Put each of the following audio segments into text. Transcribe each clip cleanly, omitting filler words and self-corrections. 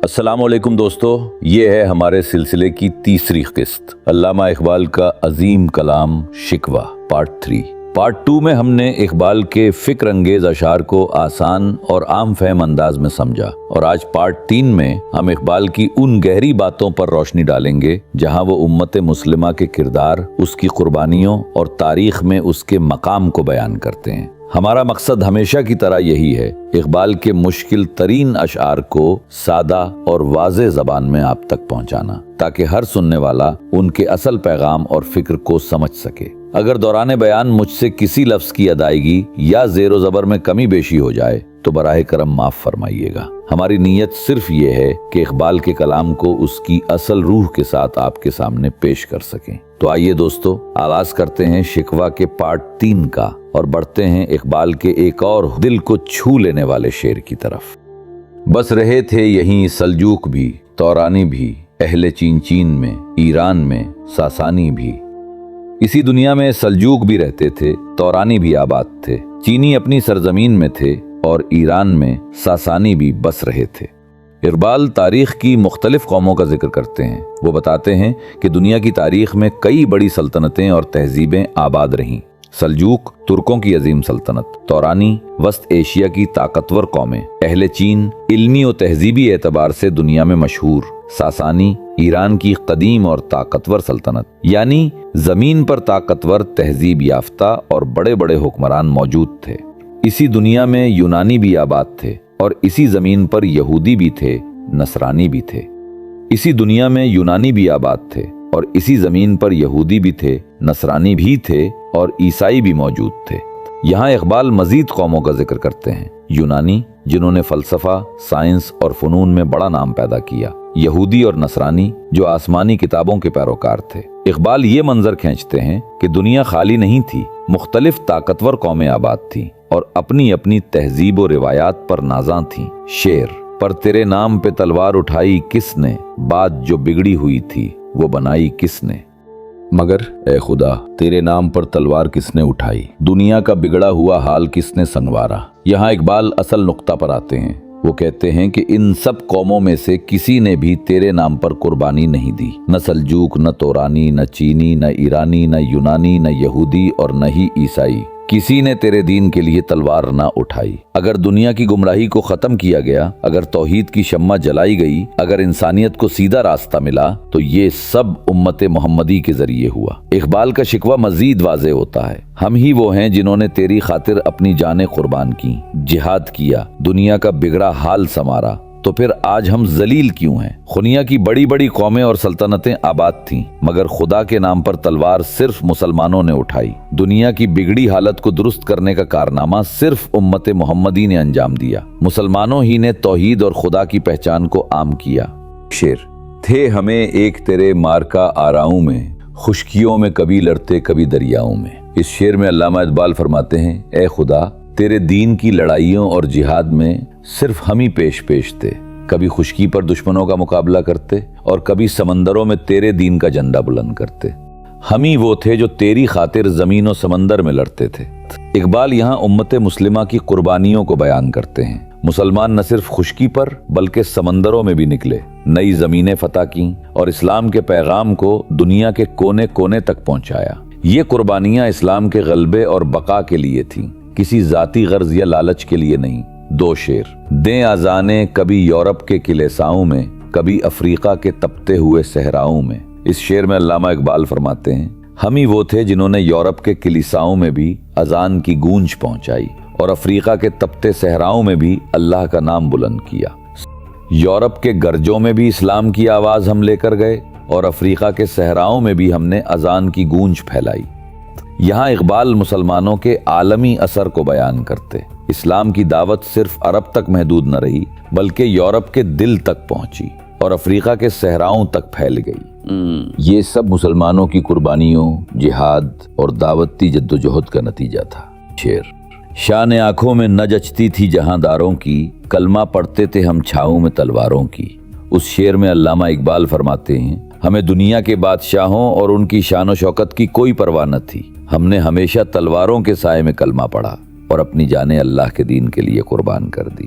السلام علیکم دوستو، یہ ہے ہمارے سلسلے کی تیسری قسط، علامہ اقبال کا عظیم کلام شکوہ پارٹ 3۔ پارٹ 2 میں ہم نے اقبال کے فکر انگیز اشعار کو آسان اور عام فہم انداز میں سمجھا، اور آج پارٹ 3 میں ہم اقبال کی ان گہری باتوں پر روشنی ڈالیں گے جہاں وہ امت مسلمہ کے کردار، اس کی قربانیوں اور تاریخ میں اس کے مقام کو بیان کرتے ہیں۔ ہمارا مقصد ہمیشہ کی طرح یہی ہے، اقبال کے مشکل ترین اشعار کو سادہ اور واضح زبان میں آپ تک پہنچانا، تاکہ ہر سننے والا ان کے اصل پیغام اور فکر کو سمجھ سکے۔ اگر دوران بیان مجھ سے کسی لفظ کی ادائیگی یا زیر و زبر میں کمی بیشی ہو جائے تو براہ کرم معاف فرمائیے گا۔ ہماری نیت صرف یہ ہے کہ اقبال کے کلام کو اس کی اصل روح کے ساتھ آپ کے سامنے پیش کر سکیں۔ تو آئیے دوستو، آغاز کرتے ہیں شکوہ کے پارٹ 3 کا اور بڑھتے ہیں اقبال کے ایک اور دل کو چھو لینے والے شعر کی طرف۔ بس رہے تھے یہیں سلجوق بھی، تورانی بھی، اہل چین میں، ایران میں، ساسانی بھی۔ اسی دنیا میں سلجوق بھی رہتے تھے، تورانی بھی آباد تھے، چینی اپنی سرزمین میں تھے اور ایران میں ساسانی بھی بس رہے تھے۔ اقبال تاریخ کی مختلف قوموں کا ذکر کرتے ہیں۔ وہ بتاتے ہیں کہ دنیا کی تاریخ میں کئی بڑی سلطنتیں اور تہذیبیں آباد رہیں۔ سلجوق ترکوں کی عظیم سلطنت، تورانی وسط ایشیا کی طاقتور قومیں، اہل چین علمی و تہذیبی اعتبار سے دنیا میں مشہور، ساسانی ایران کی قدیم اور طاقتور سلطنت، یعنی زمین پر طاقتور تہذیب یافتہ اور بڑے بڑے حکمران موجود تھے۔ اسی دنیا میں یونانی بھی آباد تھے اور اسی زمین پر یہودی بھی تھے، نصرانی بھی تھے۔ اسی دنیا میں یونانی بھی آباد تھے اور اسی زمین پر یہودی بھی تھے، نصرانی بھی تھے اور عیسائی بھی موجود تھے۔ یہاں اقبال مزید قوموں کا ذکر کرتے ہیں۔ یونانی جنہوں نے فلسفہ، سائنس اور فنون میں بڑا نام پیدا کیا، یہودی اور نصرانی جو آسمانی کتابوں کے پیروکار تھے۔ اقبال یہ منظر کھینچتے ہیں کہ دنیا خالی نہیں تھی، مختلف طاقتور قومیں آباد تھیں اور اپنی اپنی تہذیب و روایات پر نازاں تھیں۔ شعر: پر تیرے نام پہ تلوار اٹھائی کس نے، بات جو بگڑی ہوئی تھی وہ بنائی کس نے۔ مگر اے خدا، تیرے نام پر تلوار کس نے اٹھائی، دنیا کا بگڑا ہوا حال کس نے سنوارا۔ یہاں اقبال اصل نقطہ پر آتے ہیں۔ وہ کہتے ہیں کہ ان سب قوموں میں سے کسی نے بھی تیرے نام پر قربانی نہیں دی، نہ سلجوق، نہ تورانی، نہ چینی، نہ ایرانی، نہ یونانی، نہ یہودی اور نہ ہی عیسائی۔ کسی نے تیرے دین کے لیے تلوار نہ اٹھائی۔ اگر دنیا کی گمراہی کو ختم کیا گیا، اگر توحید کی شمع جلائی گئی، اگر انسانیت کو سیدھا راستہ ملا، تو یہ سب امت محمدی کے ذریعے ہوا۔ اقبال کا شکوہ مزید واضح ہوتا ہے۔ ہم ہی وہ ہیں جنہوں نے تیری خاطر اپنی جانیں قربان کی، جہاد کیا، دنیا کا بگڑا حال سنوارا، تو پھر آج ہم ذلیل کیوں ہیں؟ دنیا کی بڑی بڑی قومیں اور سلطنتیں آباد تھیں، مگر خدا کے نام پر تلوار صرف مسلمانوں نے اٹھائی۔ دنیا کی بگڑی حالت کو درست کرنے کا کارنامہ صرف امت محمدی نے انجام دیا۔ مسلمانوں ہی نے توحید اور خدا کی پہچان کو عام کیا۔ شعر: تھے ہمیں ایک تیرے مارکا آراؤں میں، خشکیوں میں کبھی لڑتے کبھی دریاؤں میں۔ اس شعر میں علامہ اقبال فرماتے ہیں، اے خدا، تیرے دین کی لڑائیوں اور جہاد میں صرف ہم ہی پیش تھے۔ کبھی خشکی پر دشمنوں کا مقابلہ کرتے اور کبھی سمندروں میں تیرے دین کا جھنڈا بلند کرتے۔ ہم ہی وہ تھے جو تیری خاطر زمین و سمندر میں لڑتے تھے۔ اقبال یہاں امت مسلمہ کی قربانیوں کو بیان کرتے ہیں۔ مسلمان نہ صرف خشکی پر بلکہ سمندروں میں بھی نکلے، نئی زمینیں فتح کیں اور اسلام کے پیغام کو دنیا کے کونے کونے تک پہنچایا۔ یہ قربانیاں اسلام کے غلبے اور بقا کے لیے تھیں، کسی ذاتی غرض یا لالچ کے لیے نہیں۔ دو شعر: دیں آذانیں کبھی یورپ کے کلیساؤں میں، کبھی افریقہ کے تپتے ہوئے صحراؤں میں۔ اس شعر میں علامہ اقبال فرماتے ہیں، ہم ہی وہ تھے جنہوں نے یورپ کے کلیساؤں میں بھی اذان کی گونج پہنچائی اور افریقہ کے تپتے صحراؤں میں بھی اللہ کا نام بلند کیا۔ یورپ کے گرجوں میں بھی اسلام کی آواز ہم لے کر گئے اور افریقہ کے صحراؤں میں بھی ہم نے اذان کی گونج پھیلائی۔ یہاں اقبال مسلمانوں کے عالمی اثر کو بیان کرتے۔ اسلام کی دعوت صرف عرب تک محدود نہ رہی بلکہ یورپ کے دل تک پہنچی اور افریقہ کے صحراؤں تک پھیل گئی۔ یہ سب مسلمانوں کی قربانیوں، جہاد اور دعوتی جدوجہد کا نتیجہ تھا۔ شعر: شان آنکھوں میں نہ جچتی تھی جہاں داروں کی، کلمہ پڑھتے تھے ہم چھاؤں میں تلواروں کی۔ اس شعر میں علامہ اقبال فرماتے ہیں، ہمیں دنیا کے بادشاہوں اور ان کی شان و شوکت کی کوئی پرواہ نہ تھی، ہم نے ہمیشہ تلواروں کے سائے میں کلمہ پڑھا اور اپنی جانیں اللہ کے دین کے لیے قربان کر دی۔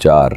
4,